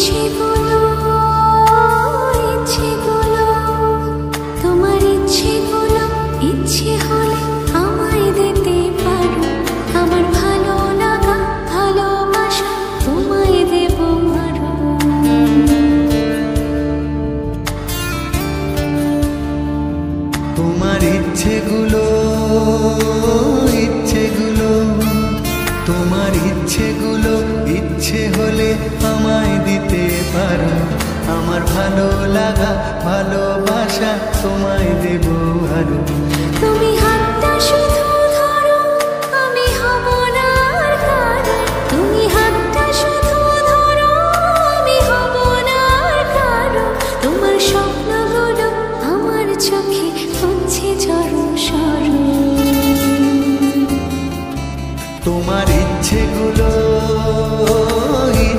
ইচ্ছেগুলো ইচ্ছেগুলো তোমার ইচ্ছেগুলো ইচ্ছে হলে আমায় দিতে পারো আমার ভালো লাগা ভালোবাসা তোমায় দেব আরো তোমার ইচ্ছেগুলো ইচ্ছেগুলো তোমার ইচ্ছেগুলো ইচ্ছে হলে আমায় দিতে পারো আমার ভালো লাগা ভালোবাসা তোমায় দেব আরো তুমি